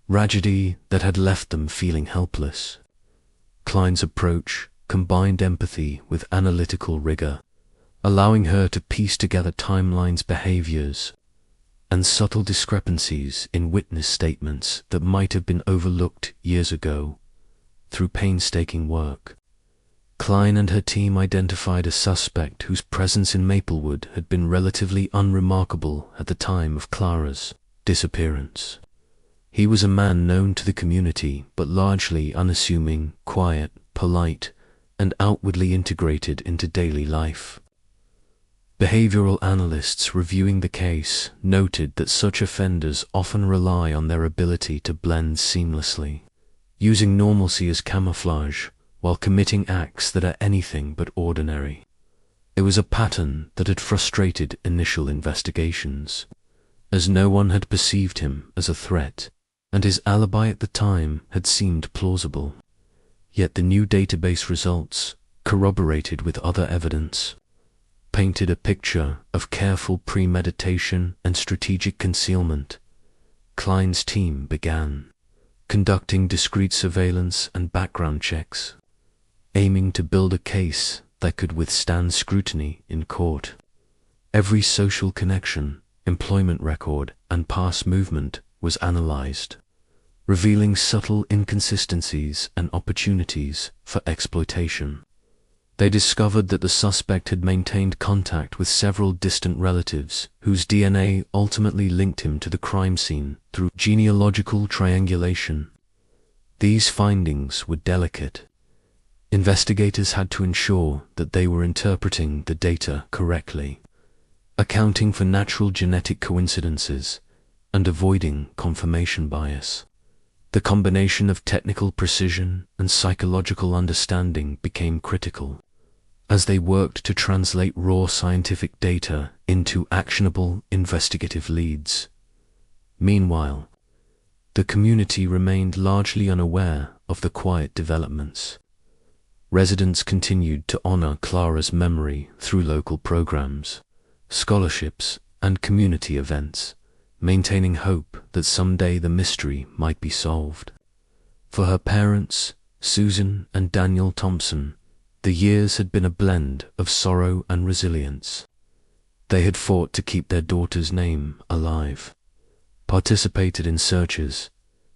tragedy that had left them feeling helpless. Klein's approach combined empathy with analytical rigor, allowing her to piece together timelines, behaviors, and subtle discrepancies in witness statements that might have been overlooked years ago. Through painstaking work, Klein and her team identified a suspect whose presence in Maplewood had been relatively unremarkable at the time of Clara's disappearance. He was a man known to the community, but largely unassuming, quiet, polite, and outwardly integrated into daily life. Behavioral analysts reviewing the case noted that such offenders often rely on their ability to blend seamlessly, using normalcy as camouflage while committing acts that are anything but ordinary. It was a pattern that had frustrated initial investigations, as no one had perceived him as a threat, and his alibi at the time had seemed plausible. Yet the new database results, corroborated with other evidence, painted a picture of careful premeditation and strategic concealment. Klein's team began conducting discreet surveillance and background checks, aiming to build a case that could withstand scrutiny in court. Every social connection, employment record, and past movement was analyzed, revealing subtle inconsistencies and opportunities for exploitation. They discovered that the suspect had maintained contact with several distant relatives whose DNA ultimately linked him to the crime scene through genealogical triangulation. These findings were delicate. Investigators had to ensure that they were interpreting the data correctly, accounting for natural genetic coincidences and avoiding confirmation bias. The combination of technical precision and psychological understanding became critical as they worked to translate raw scientific data into actionable investigative leads. Meanwhile, the community remained largely unaware of the quiet developments. Residents continued to honor Clara's memory through local programs, scholarships, and community events, maintaining hope that someday the mystery might be solved. For her parents, Susan and Daniel Thompson, the years had been a blend of sorrow and resilience. They had fought to keep their daughter's name alive, participated in searches,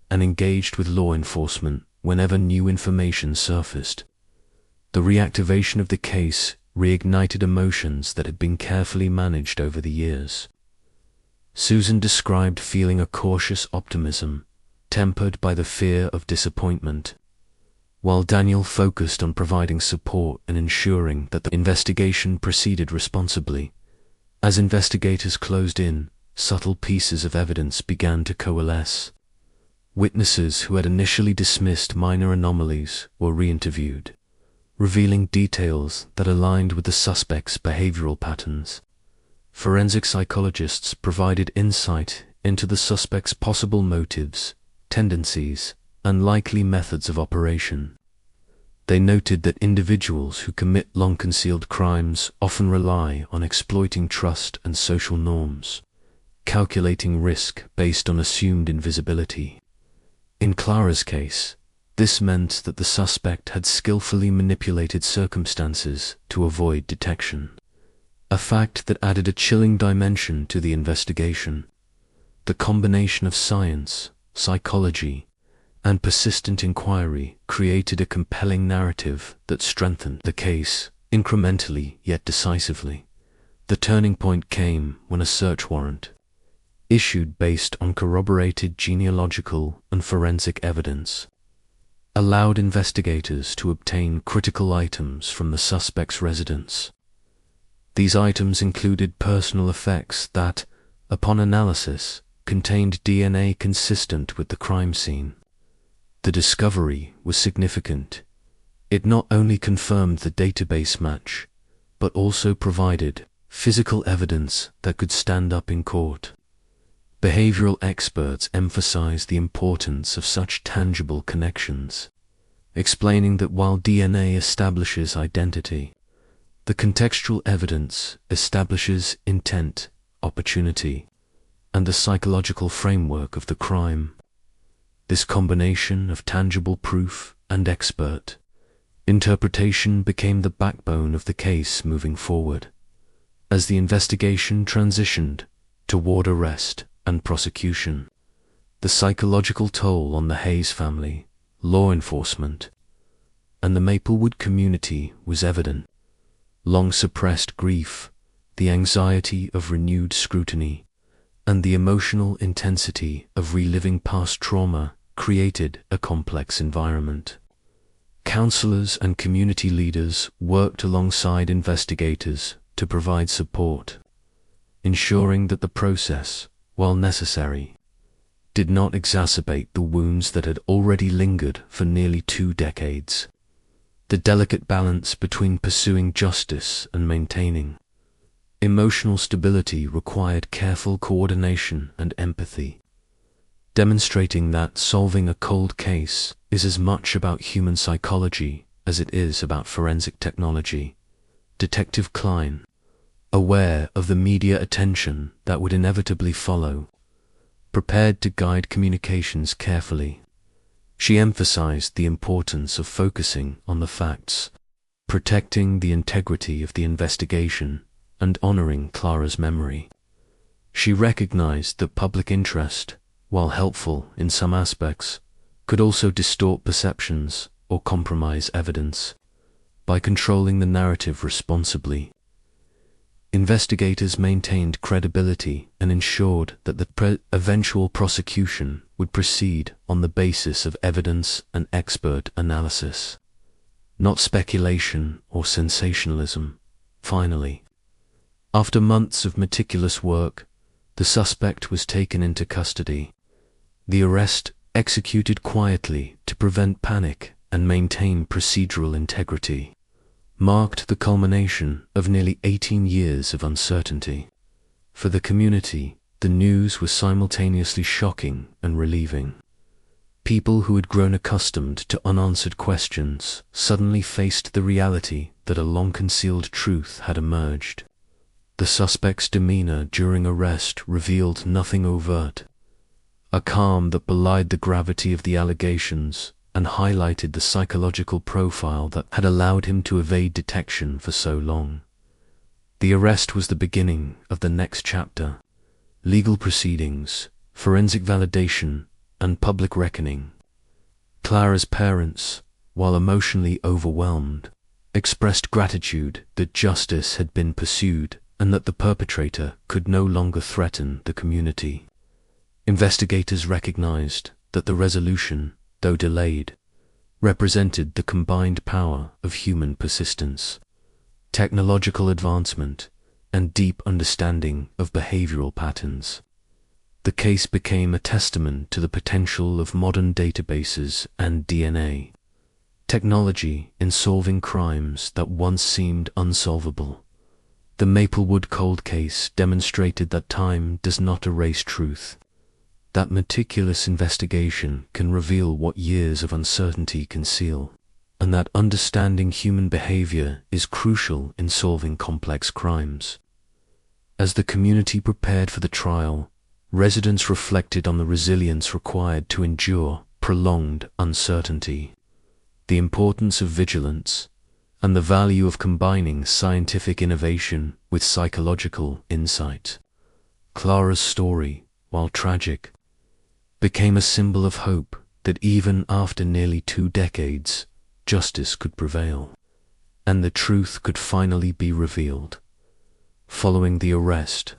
and engaged with law enforcement whenever new information surfaced. The reactivation of the case reignited emotions that had been carefully managed over the years. Susan described feeling a cautious optimism, tempered by the fear of disappointment, while Daniel focused on providing support and ensuring that the investigation proceeded responsibly. As investigators closed in, subtle pieces of evidence began to coalesce. Witnesses who had initially dismissed minor anomalies were re-interviewed, revealing details that aligned with the suspect's behavioral patterns. Forensic psychologists provided insight into the suspect's possible motives, tendencies, and likely methods of operation. They noted that individuals who commit long-concealed crimes often rely on exploiting trust and social norms, calculating risk based on assumed invisibility. In Clara's case, this meant that the suspect had skillfully manipulated circumstances to avoid detection, a fact that added a chilling dimension to the investigation. The combination of science, psychology, and persistent inquiry created a compelling narrative that strengthened the case, incrementally yet decisively. The turning point came when a search warrant, issued based on corroborated genealogical and forensic evidence, allowed investigators to obtain critical items from the suspect's residence. These items included personal effects that, upon analysis, contained DNA consistent with the crime scene. The discovery was significant. It not only confirmed the database match, but also provided physical evidence that could stand up in court. Behavioral experts emphasized the importance of such tangible connections, explaining that while DNA establishes identity, the contextual evidence establishes intent, opportunity, and the psychological framework of the crime. This combination of tangible proof and expert interpretation became the backbone of the case moving forward. As the investigation transitioned toward arrest and prosecution, the psychological toll on the Hayes family, law enforcement, and the Maplewood community was evident. Long-suppressed grief, the anxiety of renewed scrutiny, and the emotional intensity of reliving past trauma created a complex environment. Counselors and community leaders worked alongside investigators to provide support, ensuring that the process, while necessary, did not exacerbate the wounds that had already lingered for nearly 2 decades. The delicate balance between pursuing justice and maintaining emotional stability required careful coordination and empathy, demonstrating that solving a cold case is as much about human psychology as it is about forensic technology. Detective Klein, aware of the media attention that would inevitably follow, prepared to guide communications carefully. She emphasized the importance of focusing on the facts, protecting the integrity of the investigation, and honoring Clara's memory. She recognized that public interest, while helpful in some aspects, could also distort perceptions or compromise evidence. By controlling the narrative responsibly, investigators maintained credibility and ensured that the eventual prosecution would proceed on the basis of evidence and expert analysis, not speculation or sensationalism. Finally, after months of meticulous work, the suspect was taken into custody. The arrest, executed quietly to prevent panic and maintain procedural integrity, marked the culmination of nearly 18 years of uncertainty. For the community, the news was simultaneously shocking and relieving. People who had grown accustomed to unanswered questions suddenly faced the reality that a long-concealed truth had emerged. The suspect's demeanor during arrest revealed nothing overt, a calm that belied the gravity of the allegations and highlighted the psychological profile that had allowed him to evade detection for so long. The arrest was the beginning of the next chapter: legal proceedings, forensic validation, and public reckoning. Clara's parents, while emotionally overwhelmed, expressed gratitude that justice had been pursued and that the perpetrator could no longer threaten the community. Investigators recognized that the resolution, though delayed, represented the combined power of human persistence, technological advancement, and deep understanding of behavioral patterns. The case became a testament to the potential of modern databases and DNA technology in solving crimes that once seemed unsolvable. The Maplewood cold case demonstrated that time does not erase truth, that meticulous investigation can reveal what years of uncertainty conceal, and that understanding human behavior is crucial in solving complex crimes. As the community prepared for the trial, residents reflected on the resilience required to endure prolonged uncertainty, the importance of vigilance, and the value of combining scientific innovation with psychological insight. Clara's story, while tragic, became a symbol of hope that even after nearly 2 decades, justice could prevail, and the truth could finally be revealed. Following the arrest,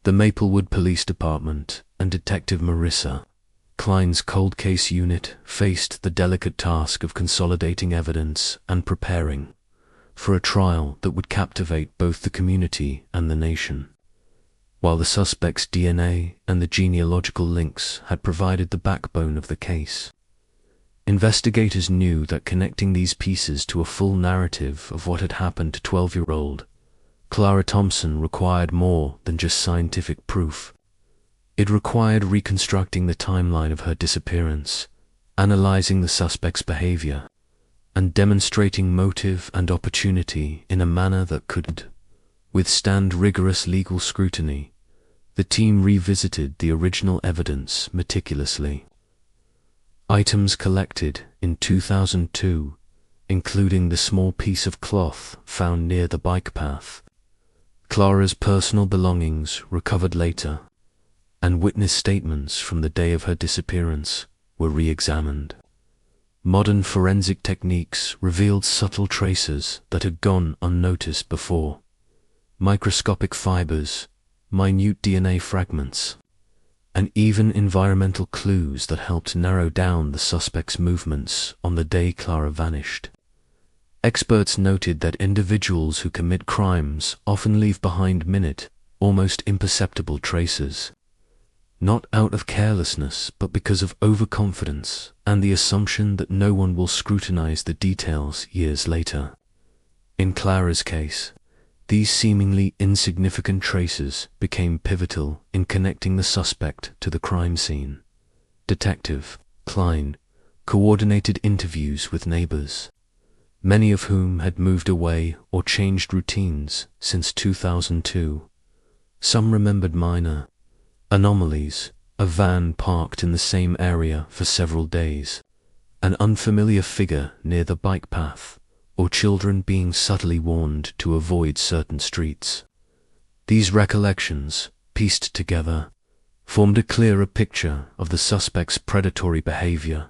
the Maplewood Police Department and Detective Marissa, Klein's cold case unit, faced the delicate task of consolidating evidence and preparing for a trial that would captivate both the community and the nation. While the suspect's DNA and the genealogical links had provided the backbone of the case, investigators knew that connecting these pieces to a full narrative of what had happened to 12-year-old Clara Thompson required more than just scientific proof. It required reconstructing the timeline of her disappearance, analyzing the suspect's behavior, and demonstrating motive and opportunity in a manner that could withstand rigorous legal scrutiny. The team revisited the original evidence meticulously, Items collected in 2002, including the small piece of cloth found near the bike path, Clara's personal belongings recovered later, and witness statements from the day of her disappearance were re-examined. Modern forensic techniques revealed subtle traces that had gone unnoticed before. Microscopic fibers, minute DNA fragments, and even environmental clues that helped narrow down the suspect's movements on the day Clara vanished. Experts noted that individuals who commit crimes often leave behind minute, almost imperceptible traces, not out of carelessness but because of overconfidence and the assumption that no one will scrutinize the details years later. In Clara's case, these seemingly insignificant traces became pivotal in connecting the suspect to the crime scene. Detective Klein coordinated interviews with neighbors, many of whom had moved away or changed routines since 2002. Some remembered minor anomalies, a van parked in the same area for several days, an unfamiliar figure near the bike path, or children being subtly warned to avoid certain streets. These recollections, pieced together, formed a clearer picture of the suspect's predatory behavior,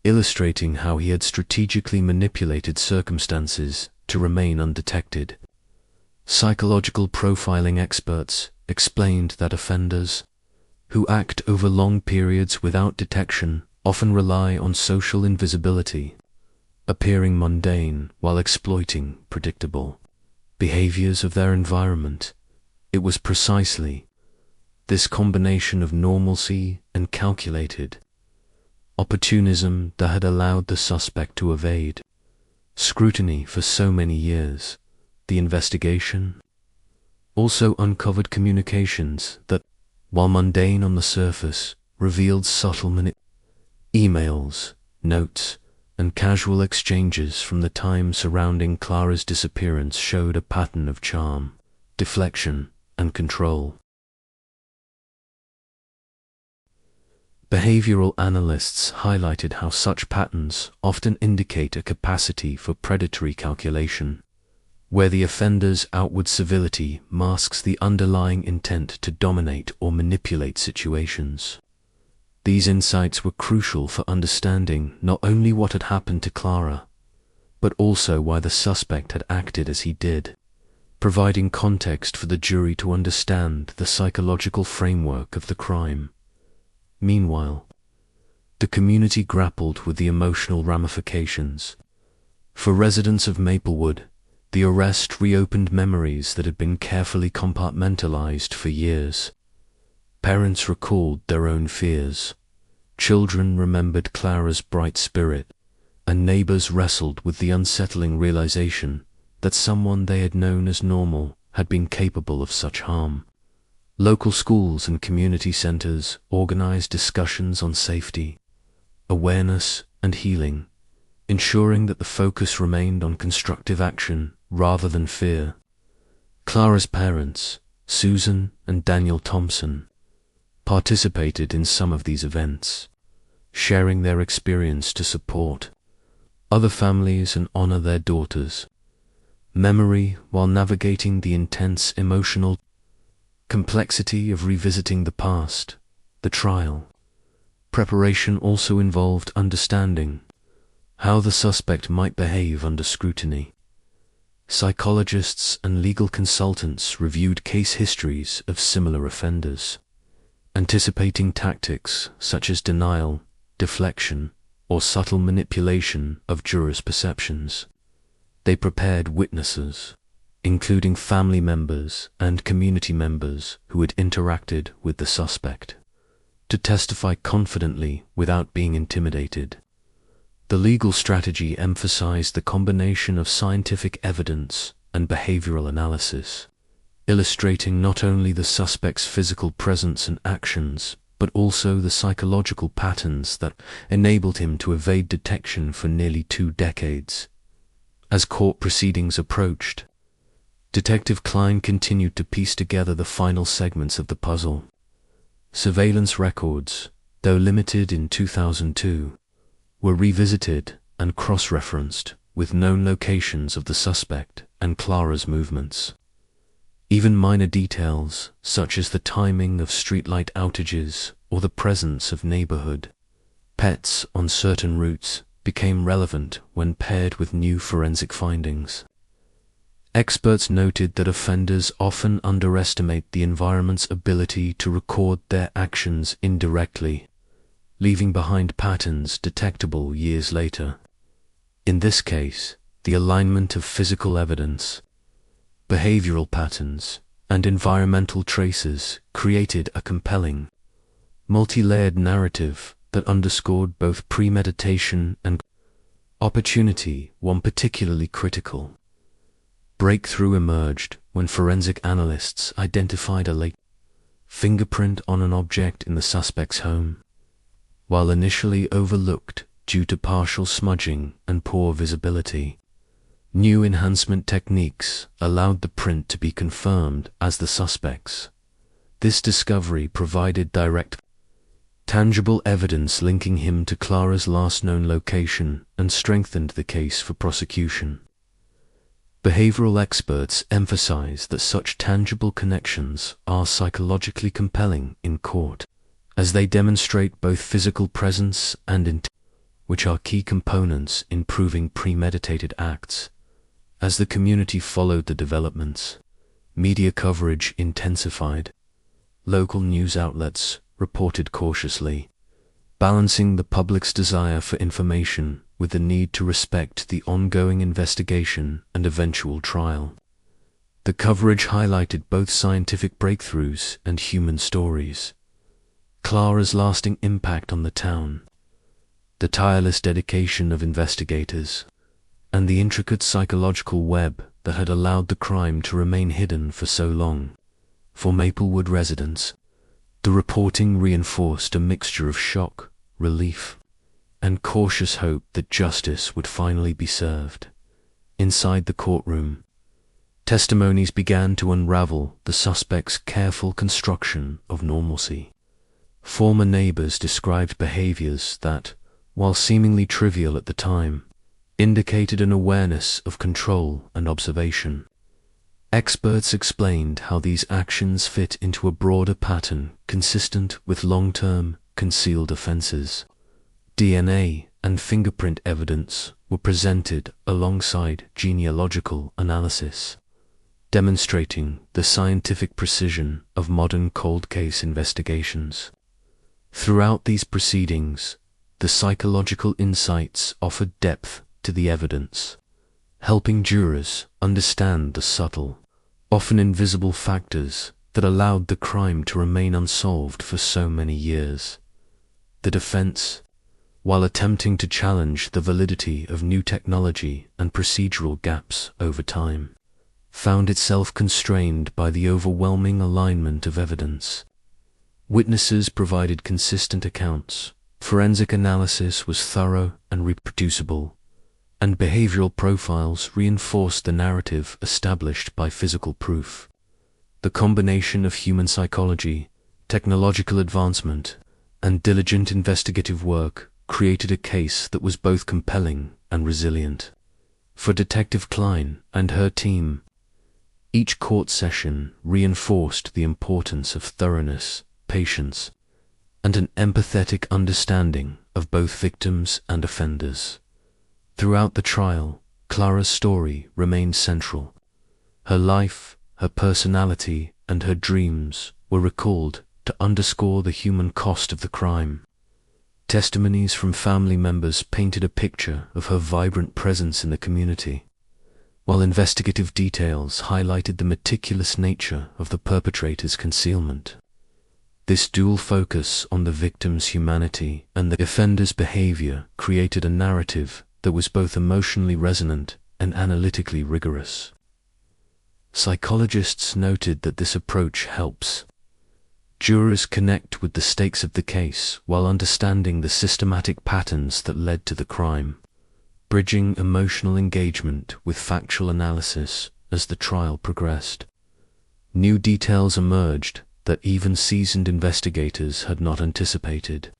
illustrating how he had strategically manipulated circumstances to remain undetected. Psychological profiling experts explained that offenders who act over long periods without detection often rely on social invisibility, appearing mundane while exploiting predictable behaviors of their environment. It was precisely this combination of normalcy and calculated opportunism that had allowed the suspect to evade scrutiny for so many years. The investigation also uncovered communications that, while mundane on the surface, revealed subtle emails, notes, and casual exchanges from the time surrounding Clara's disappearance showed a pattern of charm, deflection, and control. Behavioral analysts highlighted how such patterns often indicate a capacity for predatory calculation, where the offender's outward civility masks the underlying intent to dominate or manipulate situations. These insights were crucial for understanding not only what had happened to Clara, but also why the suspect had acted as he did, providing context for the jury to understand the psychological framework of the crime. Meanwhile, the community grappled with the emotional ramifications. For residents of Maplewood, the arrest reopened memories that had been carefully compartmentalized for years. Parents recalled their own fears, children remembered Clara's bright spirit, and neighbors wrestled with the unsettling realization that someone they had known as normal had been capable of such harm. Local schools and community centers organized discussions on safety, awareness, and healing, ensuring that the focus remained on constructive action rather than fear. Clara's parents, Susan and Daniel Thompson, participated in some of these events, sharing their experience to support other families and honor their daughters' memory while navigating the intense emotional complexity of revisiting the past. The trial preparation also involved understanding how the suspect might behave under scrutiny. Psychologists and legal consultants reviewed case histories of similar offenders, anticipating tactics such as denial, deflection, or subtle manipulation of jurors' perceptions. They prepared witnesses, including family members and community members who had interacted with the suspect, to testify confidently without being intimidated. The legal strategy emphasized the combination of scientific evidence and behavioral analysis, illustrating not only the suspect's physical presence and actions, but also the psychological patterns that enabled him to evade detection for nearly 2 decades. As court proceedings approached, Detective Klein continued to piece together the final segments of the puzzle. Surveillance records, though limited in 2002, were revisited and cross-referenced with known locations of the suspect and Clara's movements. Even minor details, such as the timing of streetlight outages or the presence of neighborhood pets on certain routes, became relevant when paired with new forensic findings. Experts noted that offenders often underestimate the environment's ability to record their actions indirectly, leaving behind patterns detectable years later. In this case, the alignment of physical evidence, behavioral patterns, and environmental traces created a compelling, multi-layered narrative that underscored both premeditation and opportunity. One particularly critical breakthrough emerged when forensic analysts identified a late fingerprint on an object in the suspect's home. While initially overlooked due to partial smudging and poor visibility, new enhancement techniques allowed the print to be confirmed as the suspect's. This discovery provided direct, tangible evidence linking him to Clara's last known location and strengthened the case for prosecution. Behavioral experts emphasize that such tangible connections are psychologically compelling in court, as they demonstrate both physical presence and intent, which are key components in proving premeditated acts. As the community followed the developments, media coverage intensified. Local news outlets reported cautiously, balancing the public's desire for information with the need to respect the ongoing investigation and eventual trial. The coverage highlighted both scientific breakthroughs and human stories. Clara's lasting impact on the town, the tireless dedication of investigators, and the intricate psychological web that had allowed the crime to remain hidden for so long. For Maplewood residents, the reporting reinforced a mixture of shock, relief, and cautious hope that justice would finally be served. Inside the courtroom, testimonies began to unravel the suspect's careful construction of normalcy. Former neighbors described behaviors that, while seemingly trivial at the time, indicated an awareness of control and observation. Experts explained how these actions fit into a broader pattern consistent with long-term, concealed offenses. DNA and fingerprint evidence were presented alongside genealogical analysis, demonstrating the scientific precision of modern cold case investigations. Throughout these proceedings, the psychological insights offered depth to the evidence, helping jurors understand the subtle, often invisible factors that allowed the crime to remain unsolved for so many years. The defense, while attempting to challenge the validity of new technology and procedural gaps over time, found itself constrained by the overwhelming alignment of evidence. Witnesses provided consistent accounts, forensic analysis was thorough and reproducible, and behavioral profiles reinforced the narrative established by physical proof. The combination of human psychology, technological advancement, and diligent investigative work created a case that was both compelling and resilient. For Detective Klein and her team, each court session reinforced the importance of thoroughness, patience, and an empathetic understanding of both victims and offenders. Throughout the trial, Clara's story remained central. Her life, her personality, and her dreams were recalled to underscore the human cost of the crime. Testimonies from family members painted a picture of her vibrant presence in the community, while investigative details highlighted the meticulous nature of the perpetrator's concealment. This dual focus on the victim's humanity and the offender's behavior created a narrative that was both emotionally resonant and analytically rigorous. Psychologists noted that this approach helps jurors connect with the stakes of the case while understanding the systematic patterns that led to the crime, bridging emotional engagement with factual analysis as the trial progressed. New details emerged that even seasoned investigators had not anticipated.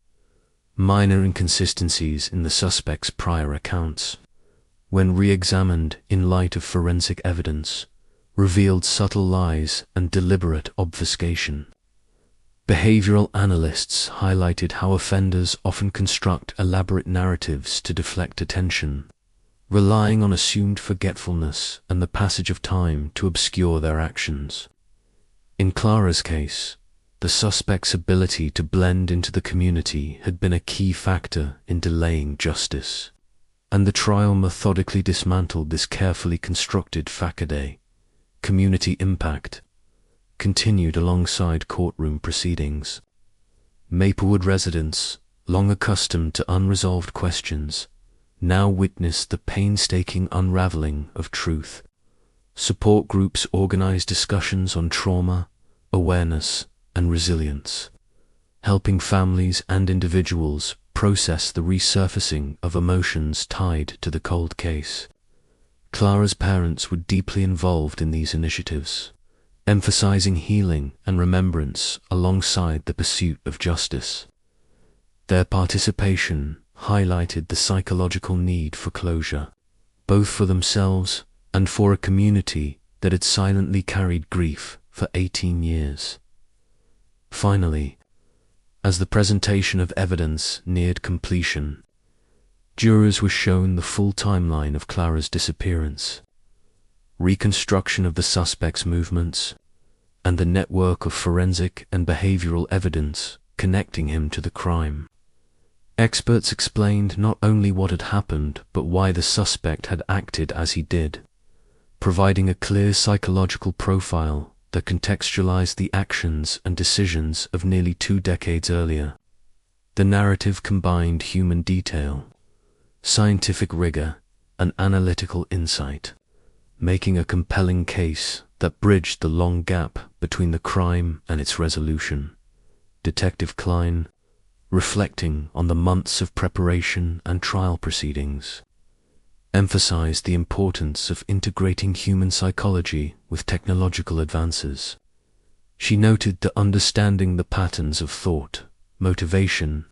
minor inconsistencies in the suspect's prior accounts, when re-examined in light of forensic evidence, revealed subtle lies and deliberate obfuscation. Behavioral analysts highlighted how offenders often construct elaborate narratives to deflect attention, relying on assumed forgetfulness and the passage of time to obscure their actions. In Clara's case, the suspect's ability to blend into the community had been a key factor in delaying justice, and the trial methodically dismantled this carefully constructed facade. Community impact continued alongside courtroom proceedings. Maplewood residents, long accustomed to unresolved questions, now witnessed the painstaking unraveling of truth. Support groups organized discussions on trauma, awareness, and resilience, helping families and individuals process the resurfacing of emotions tied to the cold case. Clara's parents were deeply involved in these initiatives, emphasizing healing and remembrance alongside the pursuit of justice. Their participation highlighted the psychological need for closure, both for themselves and for a community that had silently carried grief for 18 years. Finally, as the presentation of evidence neared completion, jurors were shown the full timeline of Clara's disappearance, reconstruction of the suspect's movements, and the network of forensic and behavioral evidence connecting him to the crime. Experts explained not only what had happened, but why the suspect had acted as he did, providing a clear psychological profile that contextualized the actions and decisions of nearly 2 decades earlier. The narrative combined human detail, scientific rigor, and analytical insight, making a compelling case that bridged the long gap between the crime and its resolution. Detective Klein, reflecting on the months of preparation and trial proceedings, emphasized the importance of integrating human psychology with technological advances. She noted that understanding the patterns of thought, motivation,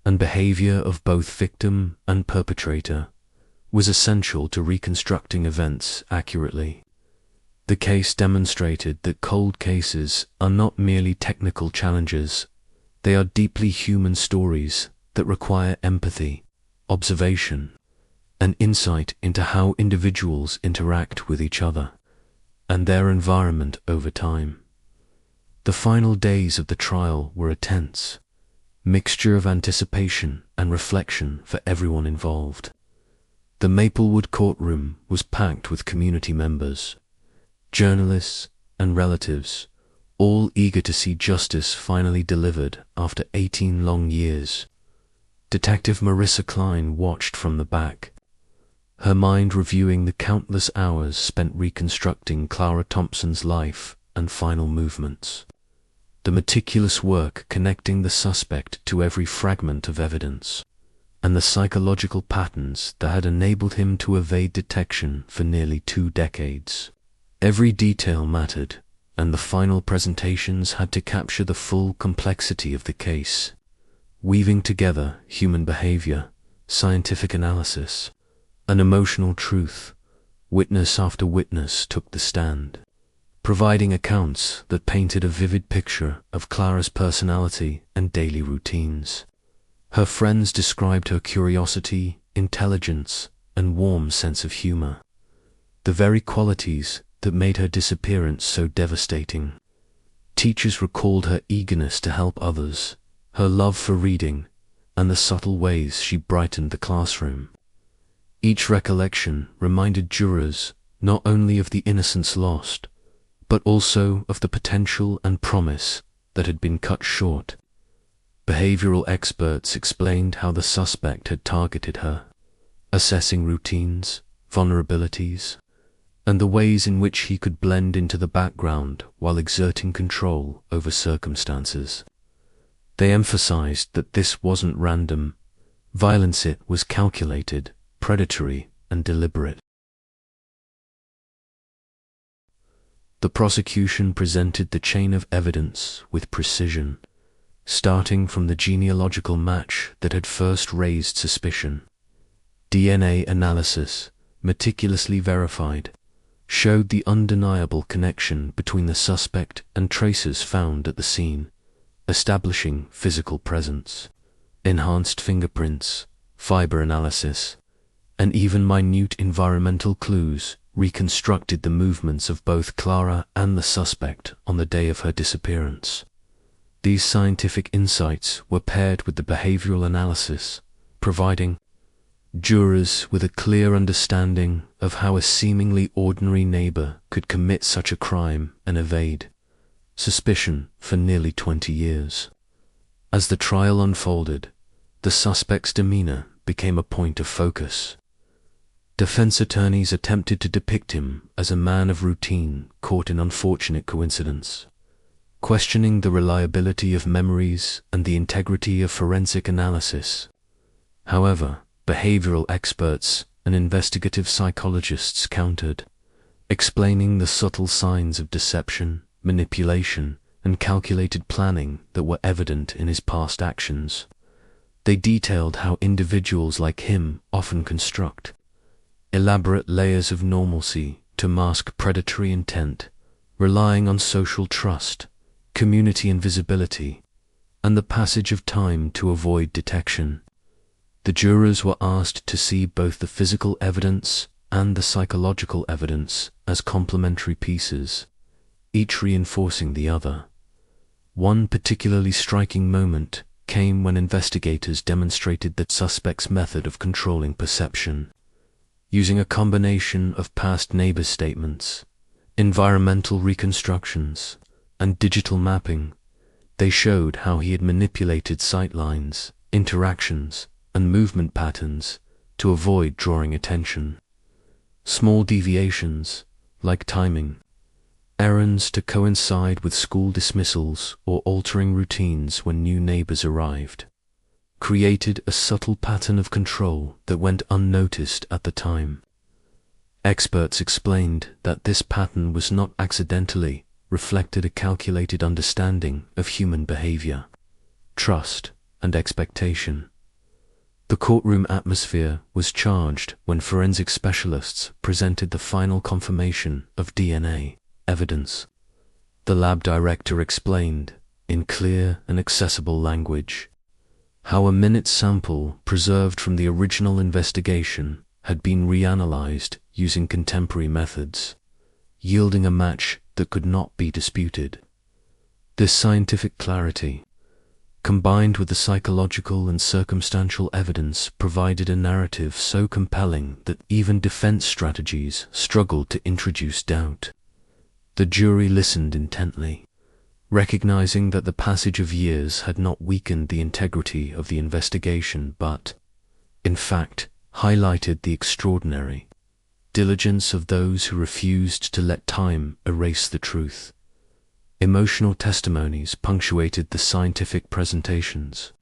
and behavior of both victim and perpetrator was essential to reconstructing events accurately. The case demonstrated that cold cases are not merely technical challenges, they are deeply human stories that require empathy, observation, and insight into how individuals interact with each other and their environment over time. The final days of the trial were a tense mixture of anticipation and reflection for everyone involved. The Maplewood courtroom was packed with community members, journalists, and relatives, all eager to see justice finally delivered after 18 long years. Detective Marissa Klein watched from the back, her mind reviewing the countless hours spent reconstructing Clara Thompson's life and final movements. The meticulous work connecting the suspect to every fragment of evidence, and the psychological patterns that had enabled him to evade detection for nearly 2 decades. Every detail mattered, and the final presentations had to capture the full complexity of the case, weaving together human behavior, scientific analysis, and emotional truth. Witness after witness took the stand, providing accounts that painted a vivid picture of Clara's personality and daily routines. Her friends described her curiosity, intelligence, and warm sense of humor, the very qualities that made her disappearance so devastating. Teachers recalled her eagerness to help others, her love for reading, and the subtle ways she brightened the classroom. Each recollection reminded jurors not only of the innocence lost, but also of the potential and promise that had been cut short. Behavioral experts explained how the suspect had targeted her, assessing routines, vulnerabilities, and the ways in which he could blend into the background while exerting control over circumstances. They emphasized that this wasn't random violence, it was calculated, predatory, and deliberate. The prosecution presented the chain of evidence with precision, starting from the genealogical match that had first raised suspicion. DNA analysis, meticulously verified, showed the undeniable connection between the suspect and traces found at the scene, establishing physical presence. Enhanced fingerprints, fiber analysis, and even minute environmental clues reconstructed the movements of both Clara and the suspect on the day of her disappearance. These scientific insights were paired with the behavioral analysis, providing jurors with a clear understanding of how a seemingly ordinary neighbor could commit such a crime and evade suspicion for nearly 20 years. As the trial unfolded, the suspect's demeanor became a point of focus. Defense attorneys attempted to depict him as a man of routine caught in unfortunate coincidence, questioning the reliability of memories and the integrity of forensic analysis. However, behavioral experts and investigative psychologists countered, explaining the subtle signs of deception, manipulation, and calculated planning that were evident in his past actions. They detailed how individuals like him often construct elaborate layers of normalcy to mask predatory intent, relying on social trust, community invisibility, and the passage of time to avoid detection. The jurors were asked to see both the physical evidence and the psychological evidence as complementary pieces, each reinforcing the other. One particularly striking moment came when investigators demonstrated the suspect's method of controlling perception. Using a combination of past neighbor statements, environmental reconstructions, and digital mapping, they showed how he had manipulated sightlines, interactions, and movement patterns to avoid drawing attention. Small deviations, like timing, errands to coincide with school dismissals or altering routines when new neighbors arrived, created a subtle pattern of control that went unnoticed at the time. Experts explained that this pattern was not accidentally reflected a calculated understanding of human behavior, trust, and expectation. The courtroom atmosphere was charged when forensic specialists presented the final confirmation of DNA evidence. The lab director explained, in clear and accessible language, how a minute sample preserved from the original investigation had been reanalyzed using contemporary methods, yielding a match that could not be disputed. This scientific clarity, combined with the psychological and circumstantial evidence, provided a narrative so compelling that even defense strategies struggled to introduce doubt. The jury listened intently, recognizing that the passage of years had not weakened the integrity of the investigation but, in fact, highlighted the extraordinary diligence of those who refused to let time erase the truth. Emotional testimonies punctuated the scientific presentations.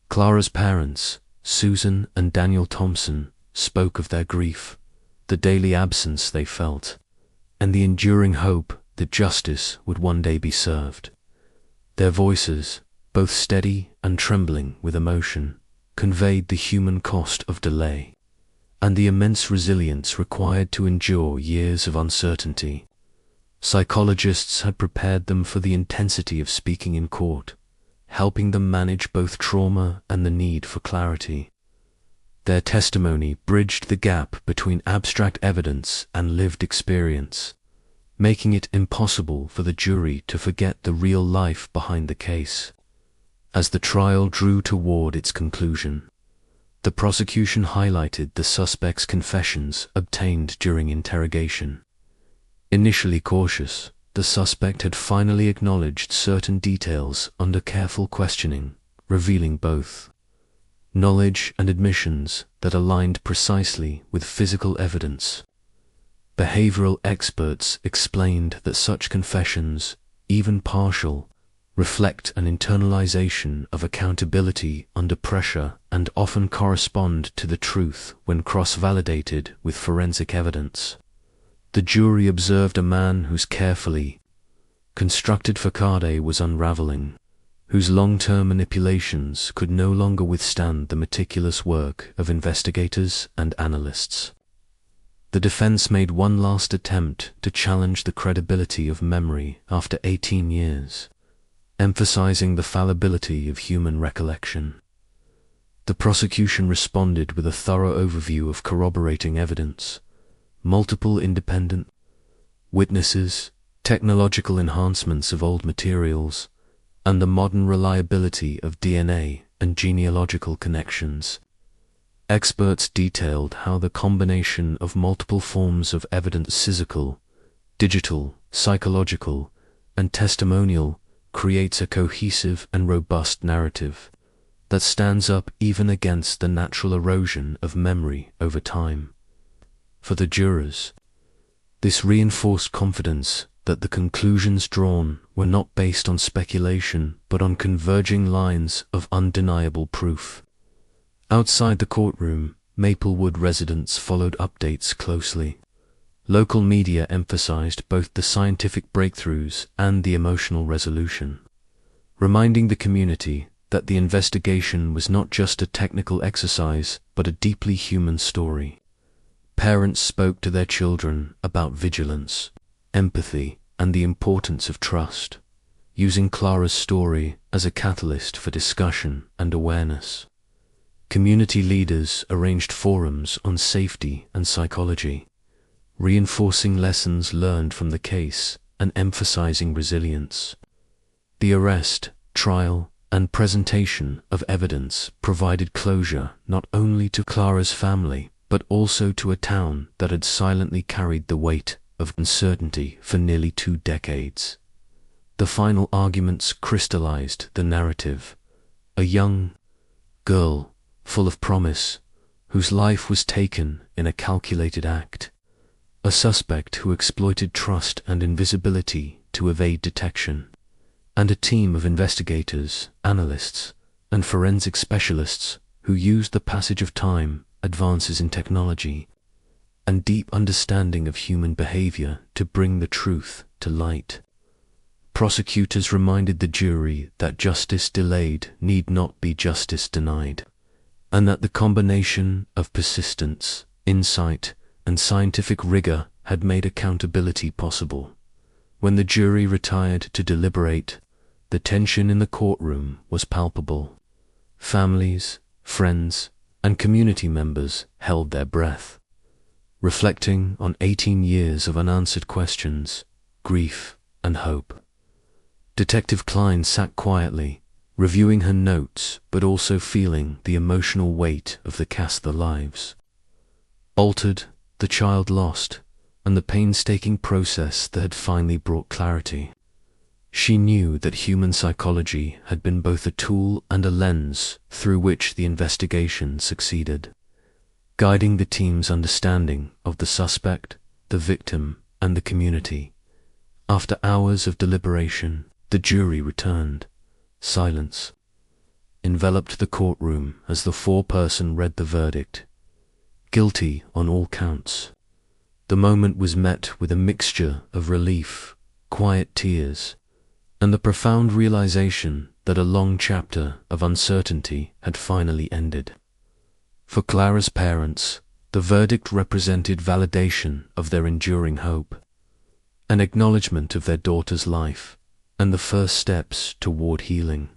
Clara's parents, Susan and Daniel Thompson, spoke of their grief, the daily absence they felt, and the enduring hope that justice would one day be served. Their voices, both steady and trembling with emotion, conveyed the human cost of delay and the immense resilience required to endure years of uncertainty. Psychologists had prepared them for the intensity of speaking in court, helping them manage both trauma and the need for clarity. Their testimony bridged the gap between abstract evidence and lived experience, making it impossible for the jury to forget the real life behind the case. As the trial drew toward its conclusion, the prosecution highlighted the suspect's confessions obtained during interrogation. Initially cautious, the suspect had finally acknowledged certain details under careful questioning, revealing both knowledge and admissions that aligned precisely with physical evidence. Behavioral experts explained that such confessions, even partial, reflect an internalization of accountability under pressure and often correspond to the truth when cross-validated with forensic evidence. The jury observed a man whose carefully constructed facade was unraveling, whose long-term manipulations could no longer withstand the meticulous work of investigators and analysts. The defense made one last attempt to challenge the credibility of memory after 18 years, emphasizing the fallibility of human recollection. The prosecution responded with a thorough overview of corroborating evidence, multiple independent witnesses, technological enhancements of old materials, and the modern reliability of DNA and genealogical connections. Experts detailed how the combination of multiple forms of evidence, physical, digital, psychological, and testimonial, creates a cohesive and robust narrative that stands up even against the natural erosion of memory over time. For the jurors, this reinforced confidence that the conclusions drawn were not based on speculation but on converging lines of undeniable proof. Outside the courtroom, Maplewood residents followed updates closely. Local media emphasized both the scientific breakthroughs and the emotional resolution, reminding the community that the investigation was not just a technical exercise but a deeply human story. Parents spoke to their children about vigilance, empathy, and the importance of trust, using Clara's story as a catalyst for discussion and awareness. Community leaders arranged forums on safety and psychology, reinforcing lessons learned from the case and emphasizing resilience. The arrest, trial, and presentation of evidence provided closure not only to Clara's family but also to a town that had silently carried the weight of uncertainty for nearly 2 decades. The final arguments crystallized the narrative. A young girl, full of promise, whose life was taken in a calculated act. A suspect who exploited trust and invisibility to evade detection. And a team of investigators, analysts, and forensic specialists who used the passage of time, advances in technology, and deep understanding of human behavior to bring the truth to light. Prosecutors reminded the jury that justice delayed need not be justice denied, and that the combination of persistence, insight, and scientific rigor had made accountability possible. When the jury retired to deliberate, the tension in the courtroom was palpable. Families, friends, and community members held their breath, reflecting on 18 years of unanswered questions, grief, and hope. Detective Klein sat quietly, reviewing her notes but also feeling the emotional weight of the cast lives. Altered, the child lost, and the painstaking process that had finally brought clarity. She knew that human psychology had been both a tool and a lens through which the investigation succeeded, guiding the team's understanding of the suspect, the victim, and the community. After hours of deliberation, the jury returned. Silence enveloped the courtroom as the foreperson read the verdict. Guilty on all counts. The moment was met with a mixture of relief, quiet tears, and the profound realization that a long chapter of uncertainty had finally ended. For Clara's parents, the verdict represented validation of their enduring hope, an acknowledgement of their daughter's life, and the first steps toward healing.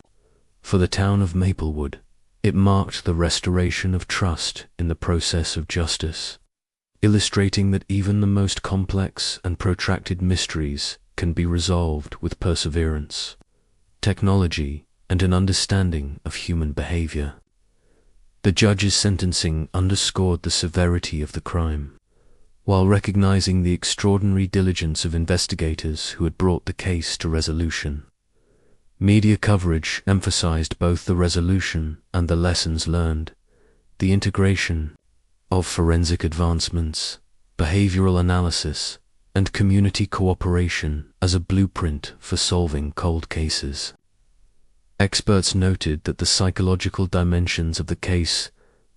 For the town of Maplewood, it marked the restoration of trust in the process of justice, illustrating that even the most complex and protracted mysteries can be resolved with perseverance, technology, and an understanding of human behavior. The judge's sentencing underscored the severity of the crime, while recognizing the extraordinary diligence of investigators who had brought the case to resolution. Media coverage emphasized both the resolution and the lessons learned, the integration of forensic advancements, behavioral analysis, and community cooperation as a blueprint for solving cold cases. Experts noted that the psychological dimensions of the case,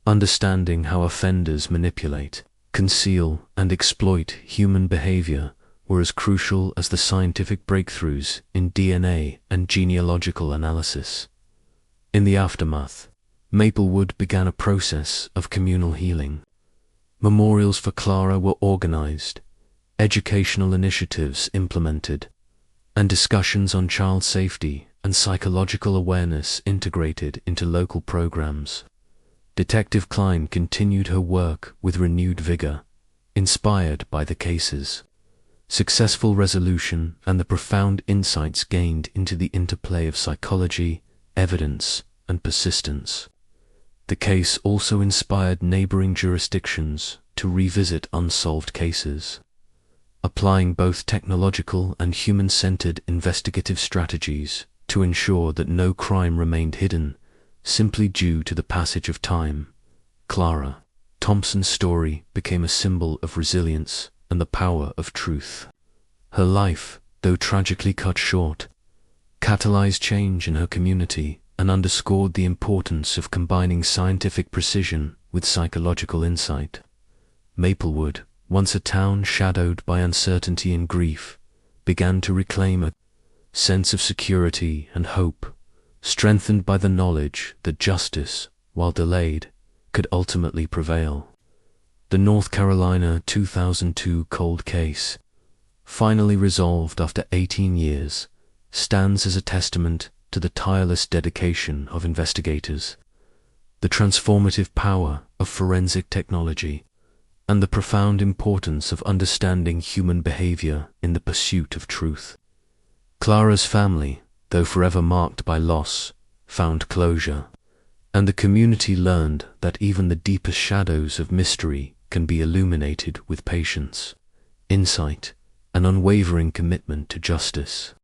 understanding how offenders manipulate, conceal, and exploit human behavior, were as crucial as the scientific breakthroughs in DNA and genealogical analysis. In the aftermath, Maplewood began a process of communal healing. Memorials for Clara were organized, educational initiatives implemented, and discussions on child safety and psychological awareness integrated into local programs. Detective Klein continued her work with renewed vigor, inspired by the case's successful resolution and the profound insights gained into the interplay of psychology, evidence, and persistence. The case also inspired neighboring jurisdictions to revisit unsolved cases, applying both technological and human-centered investigative strategies to ensure that no crime remained hidden simply due to the passage of time. Clara Thompson's story became a symbol of resilience and the power of truth. Her life, though tragically cut short, catalyzed change in her community and underscored the importance of combining scientific precision with psychological insight. Maplewood, once a town shadowed by uncertainty and grief, began to reclaim a sense of security and hope, strengthened by the knowledge that justice, while delayed, could ultimately prevail. The North Carolina 2002 cold case, finally resolved after 18 years, stands as a testament to the tireless dedication of investigators, the transformative power of forensic technology, and the profound importance of understanding human behavior in the pursuit of truth. Clara's family, though forever marked by loss, found closure, and the community learned that even the deepest shadows of mystery can be illuminated with patience, insight, and unwavering commitment to justice.